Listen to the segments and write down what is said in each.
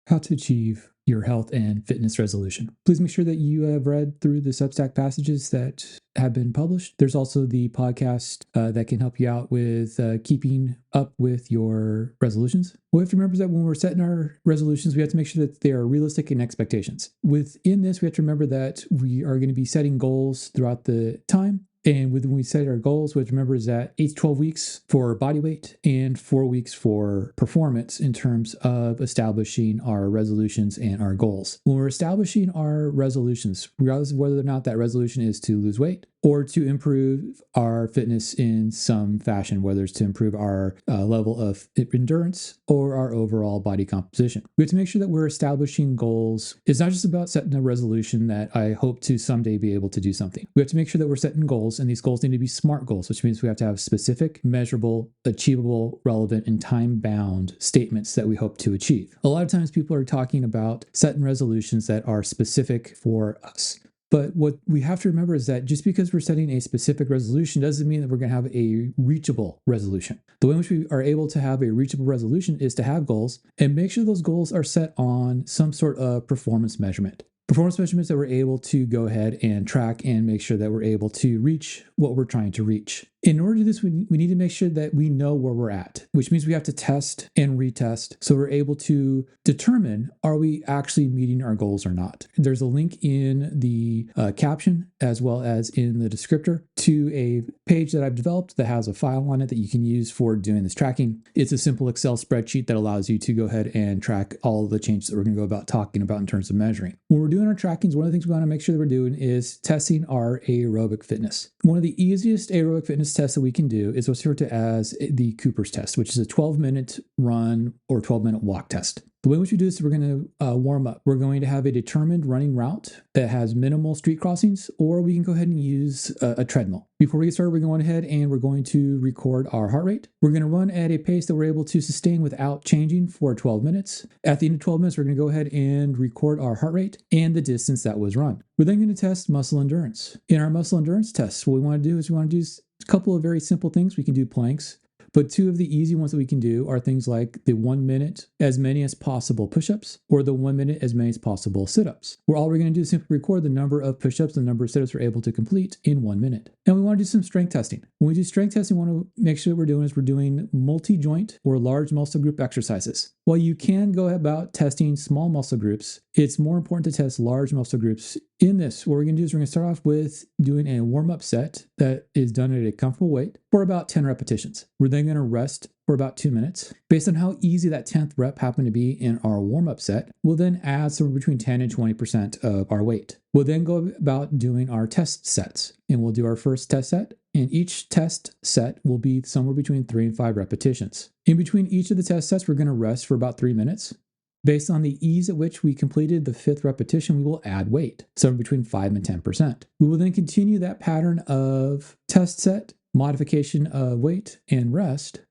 How to achieve your health and fitness resolution. Please make sure that you have read through the Substack passages that have been published. There's also the podcast that can help you out with keeping up with your resolutions. We have to remember that when we're setting our resolutions, we have to make sure that they are realistic in expectations. Within this, we have to remember that we are going to be setting goals throughout the time. And when we set our goals, what to remember is that 8 to 12 weeks for body weight and 4 weeks for performance in terms of establishing our resolutions and our goals. When we're establishing our resolutions, regardless of whether or not that resolution is to lose weight or to improve our fitness in some fashion, whether it's to improve our level of endurance or our overall body composition. We have to make sure that we're establishing goals. It's not just about setting a resolution that I hope to someday be able to do something. We have to make sure that we're setting goals, and these goals need to be SMART goals, which means we have to have specific, measurable, achievable, relevant, and time-bound statements that we hope to achieve. A lot of times people are talking about setting resolutions that are specific for us. But what we have to remember is that just because we're setting a specific resolution doesn't mean that we're going to have a reachable resolution. The way in which we are able to have a reachable resolution is to have goals and make sure those goals are set on some sort of performance measurement. Performance measurements that we're able to go ahead and track and make sure that we're able to reach what we're trying to reach. In order to do this, we need to make sure that we know where we're at, which means we have to test and retest so we're able to determine, are we actually meeting our goals or not? There's a link in the caption as well as in the descriptor to a page that I've developed that has a file on it that you can use for doing this tracking. It's a simple Excel spreadsheet that allows you to go ahead and track all the changes that we're going to go about talking about in terms of measuring. When we're doing our trackings, one of the things we want to make sure that we're doing is testing our aerobic fitness. One of the easiest aerobic fitness tests that we can do is what's referred to as the Cooper's test, which is a 12-minute run or 12-minute walk test. The way in which we do this is we're going to warm up. We're going to have a determined running route that has minimal street crossings, or we can go ahead and use a treadmill. Before we get started, we're going ahead and we're going to record our heart rate. We're going to run at a pace that we're able to sustain without changing for 12 minutes. At the end of 12 minutes, we're going to go ahead and record our heart rate and the distance that was run. We're then going to test muscle endurance. In our muscle endurance tests, what we want to do is we want to do a couple of very simple things. We can do planks. But two of the easy ones that we can do are things like the 1 minute as many as possible push-ups or the 1 minute as many as possible sit-ups. Where all we're going to do is simply record the number of push-ups, the number of sit-ups we're able to complete in 1 minute. And we want to do some strength testing. When we do strength testing, we want to make sure that we're doing multi-joint or large muscle group exercises. While you can go about testing small muscle groups, it's more important to test large muscle groups. In this, what we're going to do is we're going to start off with doing a warm-up set that is done at a comfortable weight for about 10 repetitions. We're then going to rest for about 2 minutes. Based on how easy that 10th rep happened to be in our warm-up set, we'll then add somewhere between 10 and 20% of our weight. We'll then go about doing our test sets, and we'll do our first test set, and each test set will be somewhere between 3 and 5 repetitions. In between each of the test sets, we're going to rest for about 3 minutes. Based on the ease at which we completed the 5th repetition, we will add weight, somewhere between 5 and 10%. We will then continue that pattern of test set, modification of weight, and rest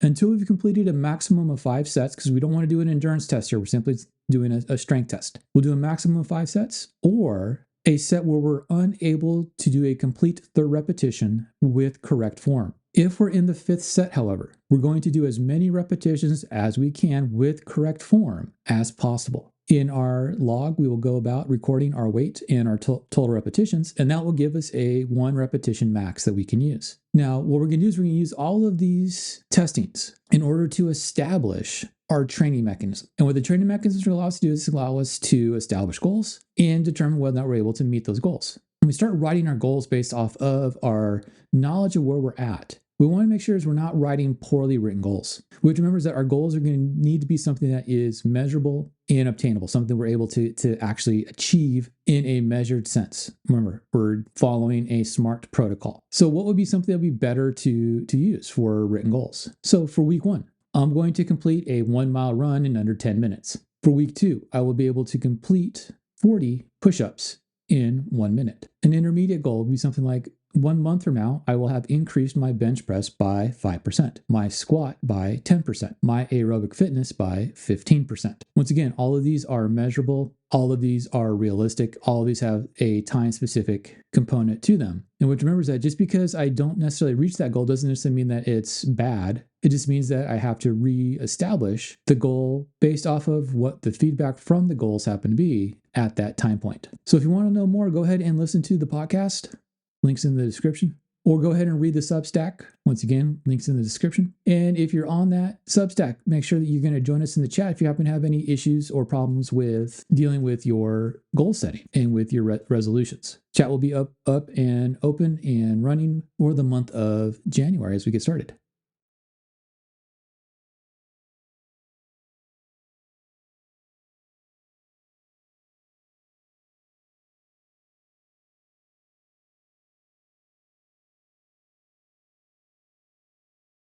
until we've completed a maximum of 5 sets, because we don't want to do an endurance test here. We're simply doing a strength test. We'll do a maximum of 5 sets or a set where we're unable to do a complete 3rd repetition with correct form. If we're in the 5th set, however, we're going to do as many repetitions as we can with correct form as possible. In our log, we will go about recording our weight and our total repetitions, and that will give us a 1 repetition max that we can use. Now, what we're going to do is we're going to use all of these testings in order to establish our training mechanism. And what the training mechanisms will allow us to do is allow us to establish goals and determine whether or not we're able to meet those goals. When we start writing our goals based off of our knowledge of where we're at, we want to make sure we're not writing poorly written goals. We have to remember is that our goals are going to need to be something that is measurable and obtainable, something we're able to actually achieve in a measured sense. Remember, we're following a SMART protocol. So what would be something that would be better to use for written goals? So for week 1, I'm going to complete a 1-mile run in under 10 minutes. For week 2, I will be able to complete 40 push-ups in 1 minute. An intermediate goal would be something like 1 month from now, I will have increased my bench press by 5%, my squat by 10%, my aerobic fitness by 15%. Once again, all of these are measurable. All of these are realistic. All of these have a time-specific component to them. And what remember is that just because I don't necessarily reach that goal doesn't necessarily mean that it's bad. It just means that I have to reestablish the goal based off of what the feedback from the goals happen to be at that time point. So if you want to know more, go ahead and listen to the podcast. Links in the description. Or go ahead and read the Substack. Once again, links in the description. And if you're on that Substack, make sure that you're going to join us in the chat if you happen to have any issues or problems with dealing with your goal setting and with your resolutions. Chat will be up and open and running for the month of January as we get started.